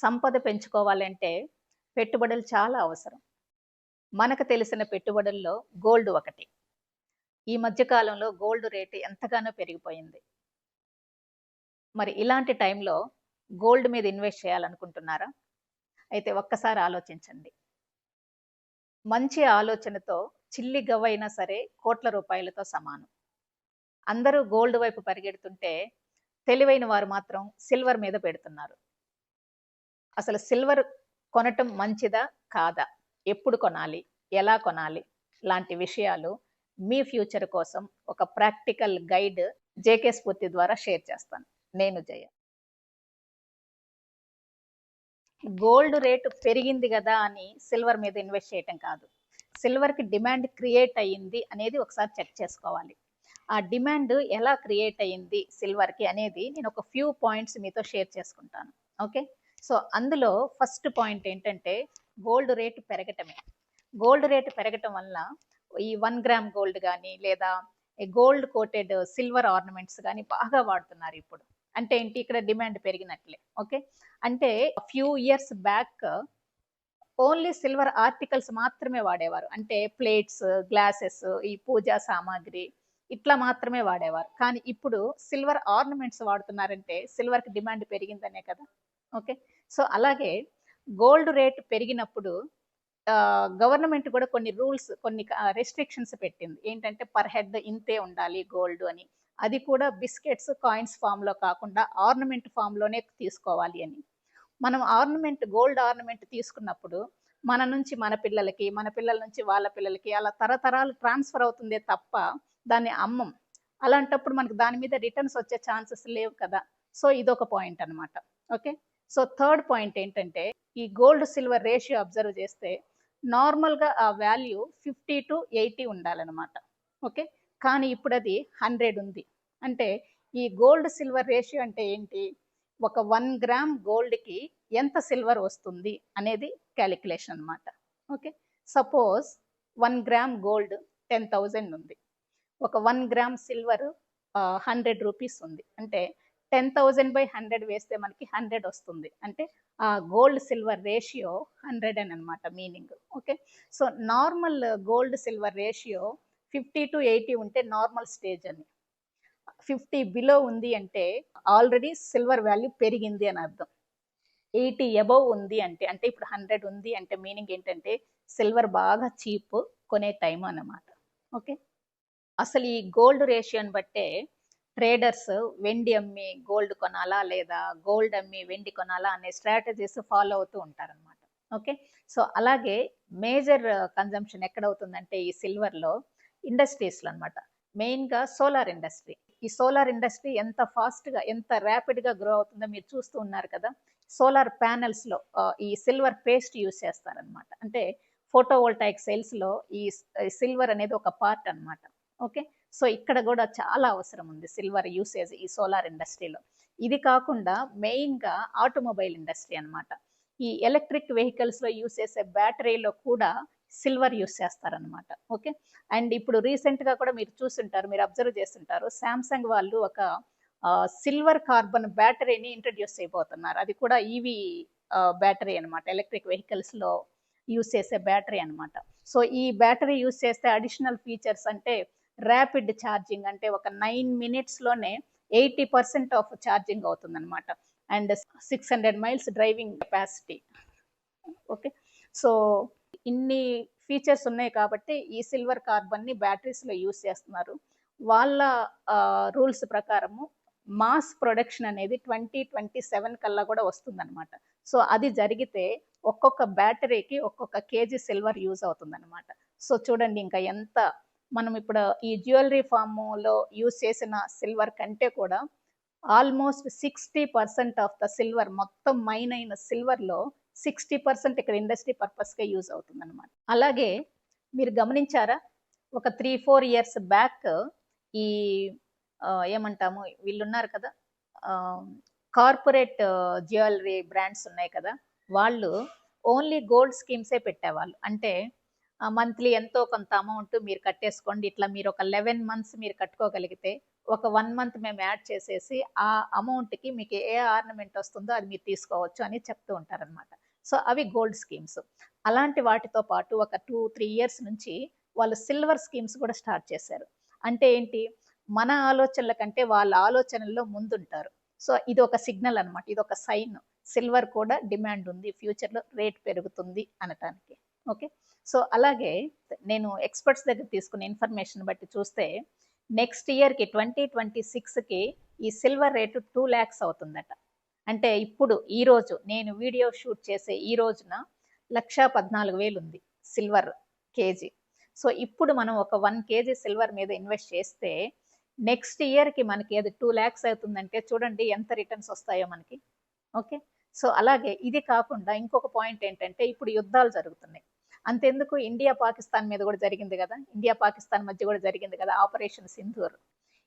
సంపద పెంచుకోవాలంటే పెట్టుబడులు చాలా అవసరం. మనకు తెలిసిన పెట్టుబడుల్లో గోల్డ్ ఒకటి. ఈ మధ్య కాలంలో గోల్డ్ రేట్ ఎంతగానో పెరిగిపోయింది. మరి ఇలాంటి టైంలో గోల్డ్ మీద ఇన్వెస్ట్ చేయాలనుకుంటున్నారా? అయితే ఒక్కసారి ఆలోచించండి. మంచి ఆలోచనతో చిల్లి గవ్వైనా సరే కోట్ల రూపాయలతో సమానం. అందరూ గోల్డ్ వైపు పరిగెడుతుంటే తెలివైన వారు మాత్రం సిల్వర్ మీద పెడుతున్నారు. అసలు సిల్వర్ కొనటం మంచిదా? కాదా? ఎప్పుడు కొనాలి? ఎలా కొనాలి? లాంటి విషయాలు మీ ఫ్యూచర్ కోసం ఒక ప్రాక్టికల్ గైడ్ జేకే స్ఫూర్తి ద్వారా షేర్ చేస్తాను. నేను జయ. గోల్డ్ రేటు పెరిగింది కదా అని సిల్వర్ మీద ఇన్వెస్ట్ చేయటం కాదు. సిల్వర్కి డిమాండ్ క్రియేట్ అయ్యింది అనేది ఒకసారి చెక్ చేసుకోవాలి. ఆ డిమాండ్ ఎలా క్రియేట్ అయ్యింది సిల్వర్కి అనేది నేను ఒక ఫ్యూ పాయింట్స్ మీతో షేర్ చేసుకుంటాను. ఓకే, సో అందులో ఫస్ట్ పాయింట్ ఏంటంటే గోల్డ్ రేటు పెరగటమే. గోల్డ్ రేటు పెరగటం వల్ల ఈ 1 గ్రామ్ గోల్డ్ కానీ లేదా గోల్డ్ కోటెడ్ సిల్వర్ ఆర్నమెంట్స్ కానీ బాగా వాడుతున్నారు ఇప్పుడు. అంటే ఏంటి, ఇక్కడ డిమాండ్ పెరిగినట్లే. ఓకే, అంటే few years back only silver articles మాత్రమే వాడేవారు. అంటే ప్లేట్స్, గ్లాసెస్, ఈ పూజా సామాగ్రి ఇట్లా మాత్రమే వాడేవారు. కానీ ఇప్పుడు సిల్వర్ ఆర్నమెంట్స్ వాడుతున్నారంటే సిల్వర్కి డిమాండ్ పెరిగిందనే కదా. ఓకే, సో అలాగే గోల్డ్ రేట్ పెరిగినప్పుడు గవర్నమెంట్ కూడా కొన్ని రూల్స్, కొన్ని రెస్ట్రిక్షన్స్ పెట్టింది. ఏంటంటే పర్ హెడ్ ఇంతే ఉండాలి గోల్డ్ అని. అది కూడా బిస్కెట్స్, కాయిన్స్ ఫామ్లో కాకుండా ఆర్నమెంట్ ఫామ్లోనే తీసుకోవాలి అని. మనం ఆర్నమెంట్, గోల్డ్ ఆర్నమెంట్ తీసుకున్నప్పుడు మన నుంచి మన పిల్లలకి, మన పిల్లల నుంచి వాళ్ళ పిల్లలకి అలా తరతరాలు ట్రాన్స్ఫర్ అవుతుందే తప్ప దాన్ని అమ్మం. అలాంటప్పుడు మనకు దాని మీద రిటర్న్స్ వచ్చే ఛాన్సెస్ లేవు కదా. సో ఇదొక పాయింట్ అనమాట. ఓకే, సో థర్డ్ పాయింట్ ఏంటంటే ఈ గోల్డ్ సిల్వర్ రేషియో అబ్జర్వ్ చేస్తే నార్మల్గా ఆ వాల్యూ 50 to 80 ఉండాలన్నమాట. ఓకే, కానీ ఇప్పుడు అది 100 ఉంది. అంటే ఈ గోల్డ్ సిల్వర్ రేషియో అంటే ఏంటి, ఒక 1 గ్రామ్ గోల్డ్కి ఎంత సిల్వర్ వస్తుంది అనేది క్యాలిక్యులేషన్ అనమాట. ఓకే, సపోజ్ 1 గ్రామ్ గోల్డ్ 10,000 ఉంది. ఒక 1 గ్రామ్ సిల్వర్ 100 రూపీస్ ఉంది. అంటే 10,000/100 వేస్తే మనకి 100 వస్తుంది. అంటే ఆ గోల్డ్ సిల్వర్ రేషియో 100 అని అనమాట meaning. Okay, so normal gold silver ratio 50 to 80 ఉంటే నార్మల్ స్టేజ్ అని. 50 బిలో ఉంది అంటే ఆల్రెడీ సిల్వర్ వాల్యూ పెరిగింది అని అర్థం. 80 అబవ్ ఉంది అంటే, అంటే ఇప్పుడు 100 ఉంది అంటే మీనింగ్ ఏంటంటే సిల్వర్ బాగా చీప్, కొనే టైం అన్నమాట. ఓకే, అసలు ఈ గోల్డ్ రేషియోని బట్టే ట్రేడర్స్ వెండి అమ్మి గోల్డ్ కొనాలా లేదా గోల్డ్ అమ్మి వెండి కొనాలా అనే స్ట్రాటజీస్ ఫాలో అవుతూ ఉంటారనమాట. ఓకే, సో అలాగే మేజర్ కన్జంప్షన్ ఎక్కడవుతుందంటే ఈ సిల్వర్లో ఇండస్ట్రీస్లో అనమాట. మెయిన్గా సోలార్ ఇండస్ట్రీ. ఈ సోలార్ ఇండస్ట్రీ ఎంత ఫాస్ట్గా, ఎంత ర్యాపిడ్గా గ్రో అవుతుందో మీరు చూస్తూ ఉన్నారు కదా. సోలార్ ప్యానెల్స్లో ఈ సిల్వర్ పేస్ట్ యూస్ చేస్తారనమాట. అంటే ఫోటోవోల్టాయిక్ సెల్స్లో ఈ సిల్వర్ అనేది ఒక పార్ట్ అనమాట. ఓకే, సో ఇక్కడ కూడా చాలా అవసరం ఉంది సిల్వర్ యూసేజ్ ఈ సోలార్ ఇండస్ట్రీలో. ఇది కాకుండా మెయిన్గా ఆటోమొబైల్ ఇండస్ట్రీ అనమాట. ఈ ఎలక్ట్రిక్ వెహికల్స్లో యూస్ చేసే బ్యాటరీలో కూడా సిల్వర్ యూస్ చేస్తారనమాట. ఓకే, అండ్ ఇప్పుడు రీసెంట్గా కూడా మీరు చూస్తుంటారు, మీరు అబ్జర్వ్ చేస్తుంటారు, శాంసంగ్ వాళ్ళు ఒక సిల్వర్ కార్బన్ బ్యాటరీని ఇంట్రడ్యూస్ చేయబోతున్నారు. అది కూడా ఈవీ బ్యాటరీ అనమాట, ఎలక్ట్రిక్ వెహికల్స్లో యూస్ చేసే బ్యాటరీ అనమాట. సో ఈ బ్యాటరీ యూస్ చేస్తే అడిషనల్ ఫీచర్స్ అంటే ర్యాపిడ్ ఛార్జింగ్, అంటే ఒక 9 minutesలోనే 80% ఆఫ్ ఛార్జింగ్ అవుతుందన్నమాట. And 600 miles driving capacity. Okay, so ఇన్ని ఫీచర్స్ ఉన్నాయి కాబట్టి ఈ సిల్వర్ కార్బన్ని బ్యాటరీస్లో యూస్ చేస్తున్నారు. వాళ్ళ రూల్స్ ప్రకారము మాస్ ప్రొడక్షన్ అనేది 2027 కల్లా కూడా వస్తుందన్నమాట. సో అది జరిగితే ఒక్కొక్క బ్యాటరీకి ఒక్కొక్క కేజీ సిల్వర్ యూజ్ అవుతుందన్నమాట. సో చూడండి ఇంకా ఎంత, మనం ఇప్పుడు ఈ జ్యువెలరీ ఫామ్లో యూజ్ చేసిన సిల్వర్ కంటే కూడా ఆల్మోస్ట్ 60% ఆఫ్ ద సిల్వర్, మొత్తం మైన్ అయిన సిల్వర్లో 60% ఇక్కడ ఇండస్ట్రీ పర్పస్గా యూజ్ అవుతుంది అనమాట. అలాగే మీరు గమనించారా, ఒక 3-4 years బ్యాక్ ఈ ఏమంటాము, వీళ్ళు ఉన్నారు కదా కార్పొరేట్ జ్యువెలరీ బ్రాండ్స్ ఉన్నాయి కదా, వాళ్ళు ఓన్లీ గోల్డ్ స్కీమ్సే పెట్టేవాళ్ళు. అంటే మంత్లీ ఎంతో కొంత అమౌంట్ మీరు కట్టేసుకోండి, ఇట్లా మీరు ఒక 11 months మీరు కట్టుకోగలిగితే ఒక 1 మంత్ మేము యాడ్ చేసేసి ఆ అమౌంట్‌కి మీకు ఏ ఆర్నమెంట్ వస్తుందో అది మీరు తీసుకోవచ్చు అని చెప్తూ ఉంటారనమాట. సో, అవి గోల్డ్ స్కీమ్స్. అలాంటి వాటితో పాటు ఒక 2, 3 ఇయర్స్ నుంచి వాళ్ళు సిల్వర్ స్కీమ్స్ కూడా స్టార్ట్ చేశారు. అంటే ఏంటి? మన ఆలోచనల కంటే వాళ్ళ ఆలోచనల్లో ముందుంటారు. సో, ఇది ఒక సిగ్నల్ అనమాట. ఇదొక సైన్. సిల్వర్ కూడా డిమాండ్ ఉంది. ఫ్యూచర్‌లో రేట్ పెరుగుతుంది అనటానికి. ఓకే. సో, అలాగే నేను ఎక్స్‌పర్ట్స్ దగ్గర తీసుకున్న ఇన్ఫర్మేషన్ బట్టి చూస్తే నెక్స్ట్ ఇయర్‌కి 2026కి ఈ సిల్వర్ రేటు 2,00,000 అవుతుందట. అంటే ఇప్పుడు ఈరోజు నేను వీడియో షూట్ చేసే ఈ రోజున 1,14,000 ఉంది సిల్వర్ కేజీ. సో, ఇప్పుడు మనం ఒక 1 కేజీ సిల్వర్ మీద ఇన్వెస్ట్ చేస్తే నెక్స్ట్ ఇయర్‌కి మనకి అది 2,00,000 అవుతుందంటే చూడండి ఎంత రిటర్న్స్ వస్తాయో మనకి. ఓకే. సో, అలాగే ఇది కాకుండా ఇంకొక పాయింట్ ఏంటంటే ఇప్పుడు యుద్ధాలు జరుగుతున్నాయి. అంతెందుకు ఇండియా, పాకిస్తాన్ మీద కూడా జరిగింది గదా! ఇండియా, పాకిస్తాన్ మధ్య కూడా జరిగింది కదా! ఆపరేషన్ సింధూర్.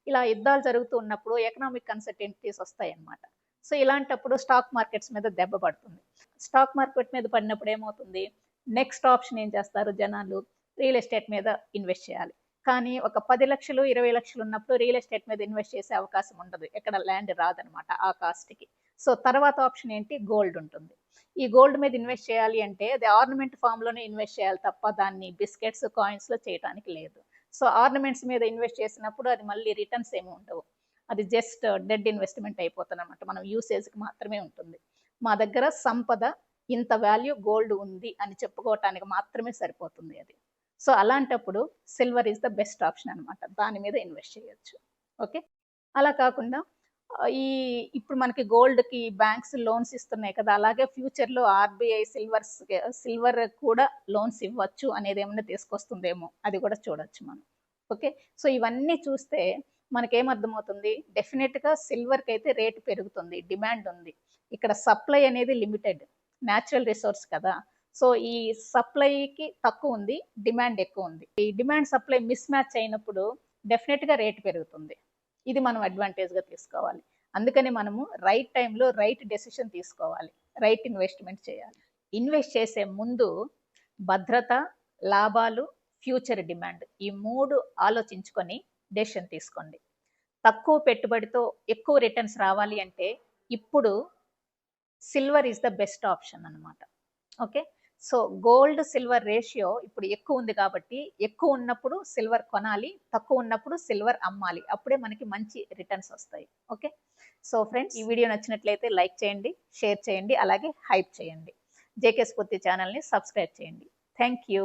ఇలా యుద్ధాలు జరుగుతూ ఉన్నప్పుడు ఎకనామిక్ అన్సర్టెనిటీస్ వస్తాయన్నమాట. సో, ఇలాంటప్పుడు స్టాక్ మార్కెట్స్ మీద దెబ్బ పడుతుంది. స్టాక్ మార్కెట్ మీద పడినప్పుడు ఏమవుతుంది? నెక్స్ట్ ఆప్షన్ ఏం చేస్తారు జనాలు? రియల్ ఎస్టేట్ మీద ఇన్వెస్ట్ చేయాలి. కానీ ఒక 10,00,000, 20,00,000 ఉన్నప్పుడు రియల్ ఎస్టేట్ మీద ఇన్వెస్ట్ చేసే అవకాశం ఉండదు. ఎక్కడ ల్యాండ్ రాదనమాట ఆ కాస్ట్‌కి. సో, తర్వాత ఆప్షన్ ఏంటి? గోల్డ్ ఉంటుంది. ఈ గోల్డ్ మీద ఇన్వెస్ట్ చేయాలి అంటే అది ఆర్నమెంట్ ఫామ్‌లోనే ఇన్వెస్ట్ చేయాలి తప్ప దాన్ని బిస్కెట్స్, కాయిన్స్‌లో చేయటానికి లేదు. సో, ఆర్నమెంట్స్ మీద ఇన్వెస్ట్ చేసినప్పుడు అది మళ్ళీ రిటర్న్స్ ఏమి ఉండవు. అది జస్ట్ డెడ్ ఇన్వెస్ట్‌మెంట్ అయిపోతుందన్నమాట. మనం యూసేజ్‌కి మాత్రమే ఉంటుంది. మా దగ్గర సంపద ఇంత వాల్యూ గోల్డ్ ఉంది అని చెప్పుకోవటానికి మాత్రమే సరిపోతుంది అది. సో, అలాంటప్పుడు silver is the best option అనమాట. దాని మీద ఇన్వెస్ట్ చేయొచ్చు. ఓకే. అలా కాకుండా ఇప్పుడు మనకి గోల్డ్‌కి బ్యాంక్స్ లోన్స్ ఇస్తున్నాయి కదా! అలాగే ఫ్యూచర్‌లో ఆర్‌బీఐ సిల్వర్ కూడా లోన్స్ ఇవ్వచ్చు అనేదేమన్నా తీసుకొస్తుందేమో అది కూడా చూడొచ్చు మనం. ఓకే. సో, ఇవన్నీ చూస్తే మనకేమర్థమవుతుంది? డెఫినిట్‌గా సిల్వర్‌కైతే రేట్ పెరుగుతుంది. డిమాండ్ ఉంది. ఇక్కడ సప్లై అనేది లిమిటెడ్. నేచురల్ రిసోర్స్ కదా! సో, ఈ సప్లైకి తక్కువుంది. డిమాండ్ ఎక్కువుంది. ఈ డిమాండ్ సప్లై మిస్ మ్యాచ్ అయినప్పుడు డెఫినిట్‌గా రేట్ పెరుగుతుంది. ఇది మనం అడ్వాంటేజ్‌గా తీసుకోవాలి. అందుకని మనము రైట్ టైంలో రైట్ డెసిషన్ తీసుకోవాలి. రైట్ ఇన్వెస్ట్‌మెంట్ చేయాలి. ఇన్వెస్ట్ చేసే ముందు భద్రత, లాభాలు, ఫ్యూచర్ డిమాండ్ ఈ 3 ఆలోచించుకొని డెసిషన్ తీసుకోండి. తక్కువ పెట్టుబడితో ఎక్కువ రిటర్న్స్ రావాలి అంటే ఇప్పుడు silver is the best option అన్నమాట. Okay. So, gold silver ratio ఇప్పుడు ఎక్కువ ఉంది కాబట్టి ఎక్కువ ఉన్నప్పుడు సిల్వర్ కొనాలి. తక్కువ ఉన్నప్పుడు సిల్వర్ అమ్మాలి. అప్పుడే మనకి మంచి రిటర్న్స్ వస్తాయి. ఓకే. సో, ఫ్రెండ్స్ ఈ వీడియో నచ్చినట్లయితే లైక్ చేయండి, షేర్ చేయండి, అలాగే హైప్ చేయండి. జేకే స్ఫూర్తి ఛానల్‌ని సబ్స్క్రైబ్ చేయండి. Thank you.